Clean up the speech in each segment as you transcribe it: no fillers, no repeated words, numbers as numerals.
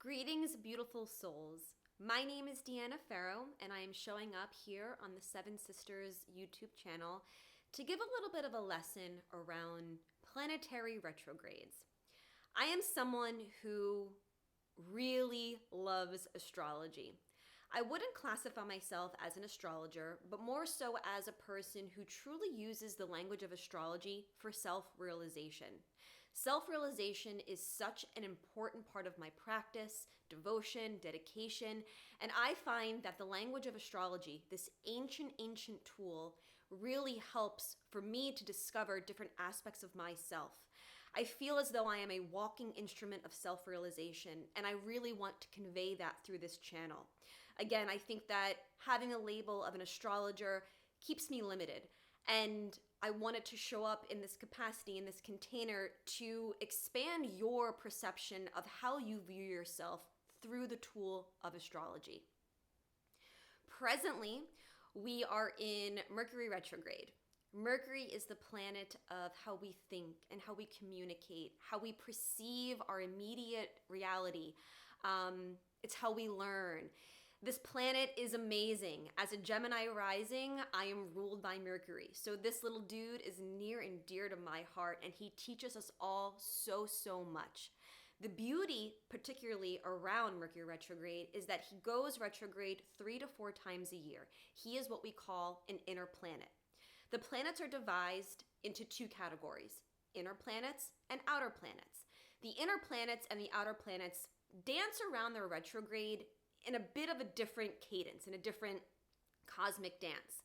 Greetings, beautiful souls. My name is Deanna Farrow, and I am showing up here on the Seven Sisters YouTube channel to give a little bit of a lesson around planetary retrogrades. I am someone who really loves astrology. I wouldn't classify myself as an astrologer, but more so as a person who truly uses the language of astrology for self-realization. Self-realization is such an important part of my practice, devotion, dedication, and I find that the language of astrology, this ancient tool, really helps for me to discover different aspects of myself. I feel as though I am a walking instrument of self-realization, and I really want to convey that through this channel. Again, I think that having a label of an astrologer keeps me limited, and I wanted to show up in this capacity, in this container, to expand your perception of how you view yourself through the tool of astrology. Presently, we are in Mercury retrograde. Mercury is the planet of how we think and how we communicate, how we perceive our immediate reality. It's how we learn. This planet is amazing. As a Gemini rising, I am ruled by Mercury. So this little dude is near and dear to my heart, and he teaches us all so much. The beauty, particularly around Mercury retrograde, is that he goes retrograde 3 to 4 times a year. He is what we call an inner planet. The planets are divided into 2 categories, inner planets and outer planets. The inner planets and the outer planets dance around their retrograde in a bit of a different cadence, in a different cosmic dance.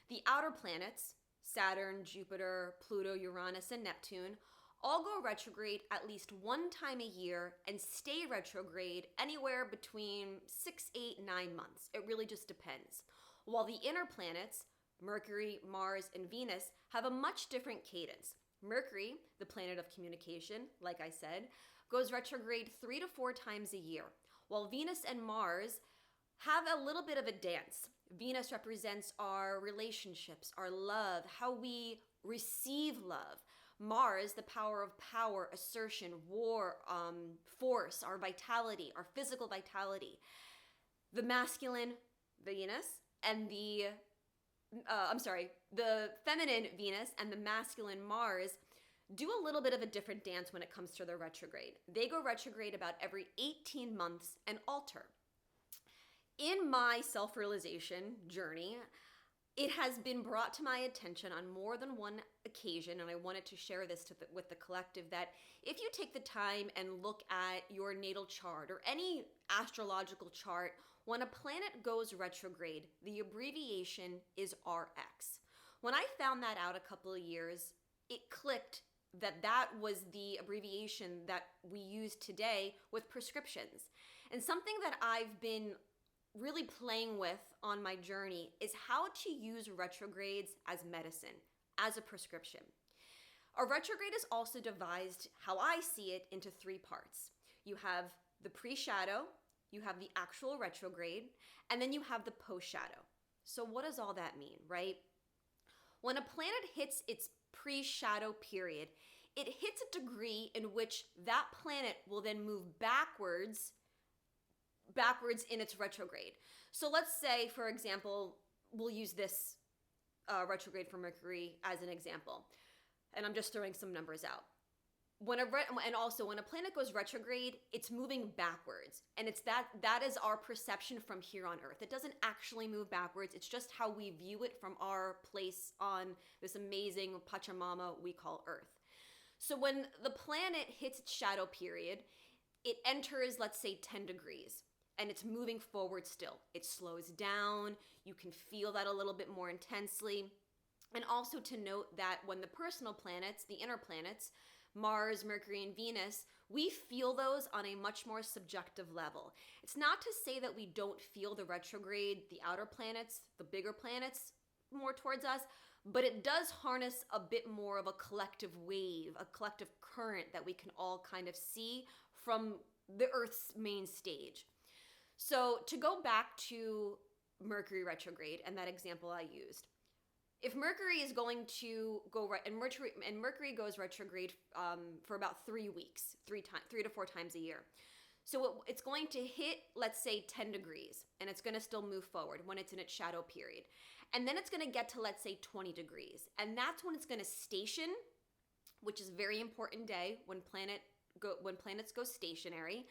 The outer planets, Saturn, Jupiter, Pluto, Uranus, and Neptune, all go retrograde at least 1 time a year and stay retrograde anywhere between 6, 8, 9 months. It really just depends. While the inner planets, Mercury, Mars, and Venus, have a much different cadence. Mercury, the planet of communication, like I said, goes retrograde 3 to 4 times a year, while Venus and Mars have a little bit of a dance. Venus represents our relationships, our love, how we receive love. Mars, the power of power, assertion, war, force, our vitality, our physical vitality. The masculine Venus and the feminine Venus and the masculine Mars do a little bit of a different dance when it comes to their retrograde. They go retrograde about every 18 months and alter. In my self-realization journey, it has been brought to my attention on more than one occasion, and I wanted to share this with the collective, that if you take the time and look at your natal chart or any astrological chart, when a planet goes retrograde, the abbreviation is RX. When I found that out a couple of years, it clicked that was the abbreviation that we use today with prescriptions. And something that I've been really playing with on my journey is how to use retrogrades as medicine, as a prescription. A retrograde is also devised, how I see it, into 3 parts. You have the pre-shadow, you have the actual retrograde, and then you have the post-shadow. So what does all that mean, right? When a planet hits its pre-shadow period, it hits a degree in which that planet will then move backwards in its retrograde. So let's say, for example, we'll use this retrograde for Mercury as an example. And I'm just throwing some numbers out. When a planet goes retrograde, it's moving backwards. And it's that is our perception from here on Earth. It doesn't actually move backwards. It's just how we view it from our place on this amazing Pachamama we call Earth. So when the planet hits its shadow period, it enters, let's say, 10 degrees. And it's moving forward still. It slows down. You can feel that a little bit more intensely. And also to note that when the personal planets, the inner planets, Mars, Mercury, and Venus, we feel those on a much more subjective level. It's not to say that we don't feel the retrograde, the outer planets, the bigger planets more towards us, but it does harness a bit more of a collective wave, a collective current that we can all kind of see from the Earth's main stage. So to go back to Mercury retrograde and that example I used, if Mercury is going to go and Mercury goes retrograde for about 3 weeks, 3 to 4 times a year. So it's going to hit, let's say, 10 degrees, and it's going to still move forward when it's in its shadow period. And then it's going to get to, let's say, 20 degrees. And that's when it's going to station, which is a very important day when planets go stationary.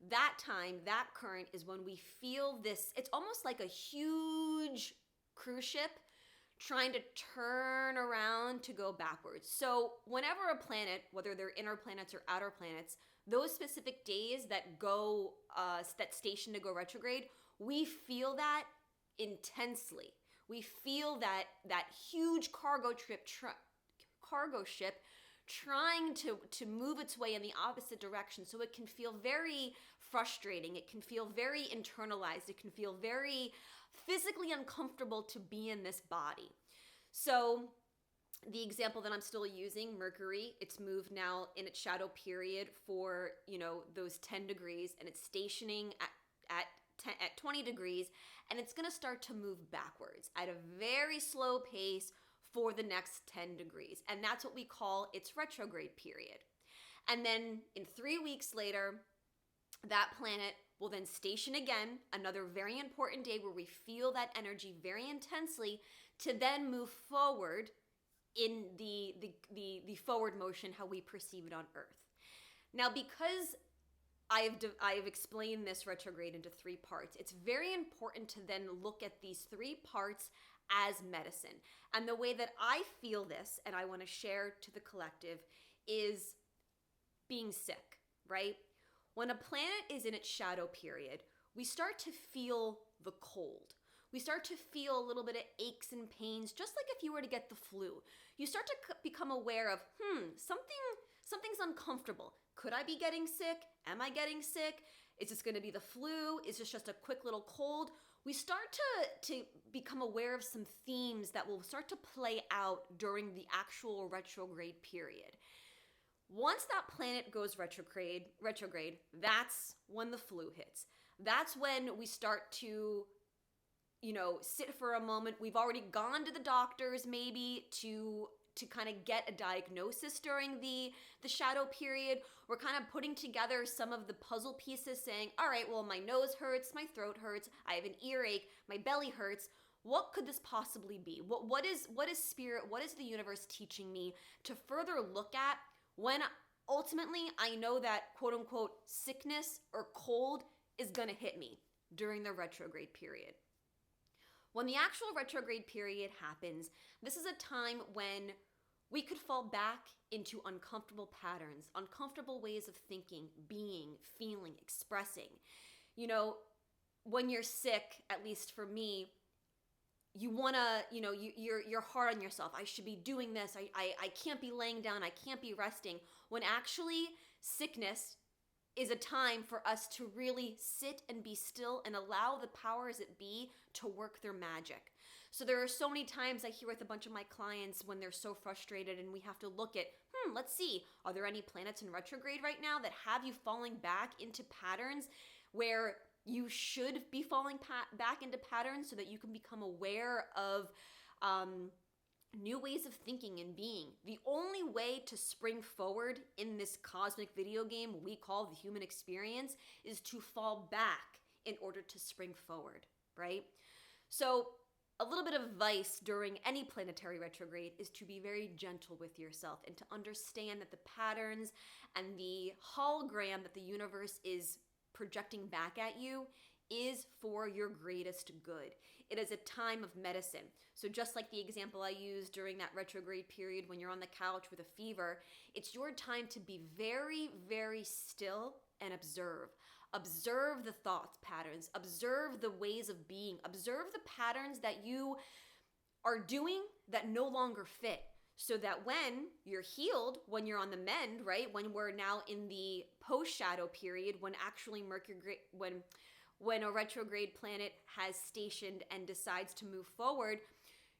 That time, that current is when we feel this. It's almost like a huge cruise ship trying to turn around to go backwards. So whenever a planet, whether they're inner planets or outer planets, those specific days that go that station to go retrograde, we feel that intensely. We feel that huge cargo ship trying to move its way in the opposite direction. So it can feel very frustrating. It can feel very internalized. It can feel very physically uncomfortable to be in this body. So the example that I'm still using, Mercury, it's moved now in its shadow period for, those 10 degrees, and it's stationing at 20 degrees, and it's going to start to move backwards at a very slow pace for the next 10 degrees. And that's what we call its retrograde period. And then in 3 weeks later, that planet will then station again, another very important day where we feel that energy very intensely, to then move forward in the forward motion, how we perceive it on Earth. Now, because I have explained this retrograde into 3 parts, it's very important to then look at these 3 parts as medicine. And the way that I feel this, and I want to share to the collective, is being sick, right? When a planet is in its shadow period, we start to feel the cold. We start to feel a little bit of aches and pains, just like if you were to get the flu. You start to become aware of, something's uncomfortable. Could I be getting sick? Am I getting sick? Is this going to be the flu? Is this just a quick little cold? We start to become aware of some themes that will start to play out during the actual retrograde period. Once that planet goes retrograde, that's when the flu hits. That's when we start to, sit for a moment. We've already gone to the doctors maybe to kind of get a diagnosis during the shadow period. We're kind of putting together some of the puzzle pieces, saying, all right, well, my nose hurts, my throat hurts, I have an earache, my belly hurts. What could this possibly be? What is spirit, what is the universe teaching me to further look at when ultimately I know that quote unquote sickness or cold is gonna hit me during the retrograde period? When the actual retrograde period happens, this is a time when we could fall back into uncomfortable patterns, uncomfortable ways of thinking, being, feeling, expressing. When you're sick, at least for me, you want to, you're hard on yourself. I should be doing this. I can't be laying down. I can't be resting. When actually sickness is a time for us to really sit and be still and allow the powers that be to work their magic. So there are so many times I hear with a bunch of my clients when they're so frustrated, and we have to look at, let's see, are there any planets in retrograde right now that have you falling back into patterns where you should be falling back into patterns, so that you can become aware of new ways of thinking and being. The only way to spring forward in this cosmic video game we call the human experience is to fall back in order to spring forward, right? So a little bit of advice during any planetary retrograde is to be very gentle with yourself and to understand that the patterns and the hologram that the universe is projecting back at you is for your greatest good. It is a time of medicine. So just like the example I used during that retrograde period when you're on the couch with a fever, it's your time to be very, very still and observe. Observe the thought patterns. Observe the ways of being. Observe the patterns that you are doing that no longer fit. So that when you're healed, when you're on the mend, right? When we're now in the post-shadow period, when actually when a retrograde planet has stationed and decides to move forward,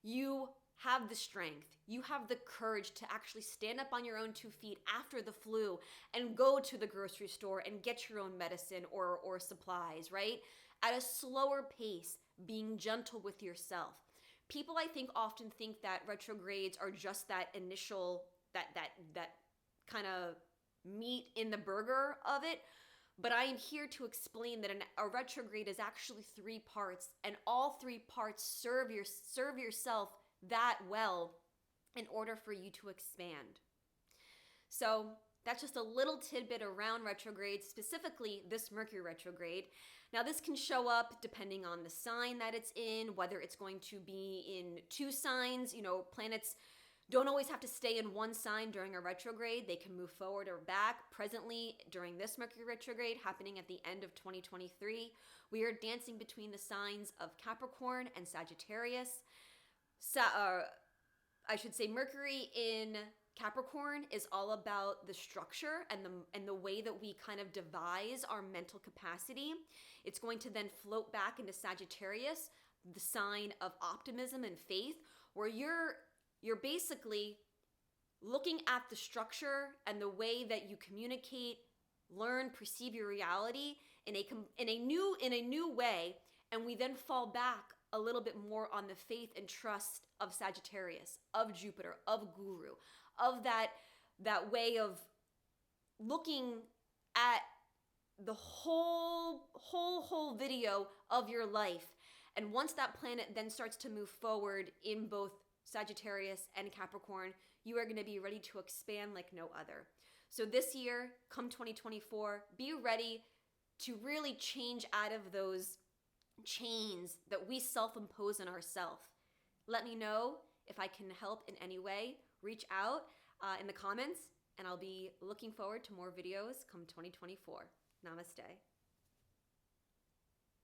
you have the strength, you have the courage to actually stand up on your own 2 feet after the flu and go to the grocery store and get your own medicine or supplies, right? At a slower pace, being gentle with yourself. People, I think, often think that retrogrades are just that initial, that kind of meat in the burger of it. But I am here to explain that a retrograde is actually 3 parts, and all 3 parts serve yourself that well in order for you to expand. So that's just a little tidbit around retrograde, specifically this Mercury retrograde. Now this can show up depending on the sign that it's in, whether it's going to be in 2 signs. Planets don't always have to stay in one sign during a retrograde. They can move forward or back. Presently, during this Mercury retrograde happening at the end of 2023, we are dancing between the signs of Capricorn and Sagittarius. I should say Mercury in Capricorn is all about the structure and the way that we kind of devise our mental capacity. It's going to then float back into Sagittarius, the sign of optimism and faith, where you're basically looking at the structure and the way that you communicate, learn, perceive your reality in a new way, and we then fall back a little bit more on the faith and trust of Sagittarius, of Jupiter, of Guru, of that way of looking at the whole video of your life. And once that planet then starts to move forward in both Sagittarius and Capricorn, you are going to be ready to expand like no other. So this year, come 2024, be ready to really change out of those chains that we self-impose on ourselves. Let me know if I can help in any way. Reach out in the comments, and I'll be looking forward to more videos come 2024. Namaste.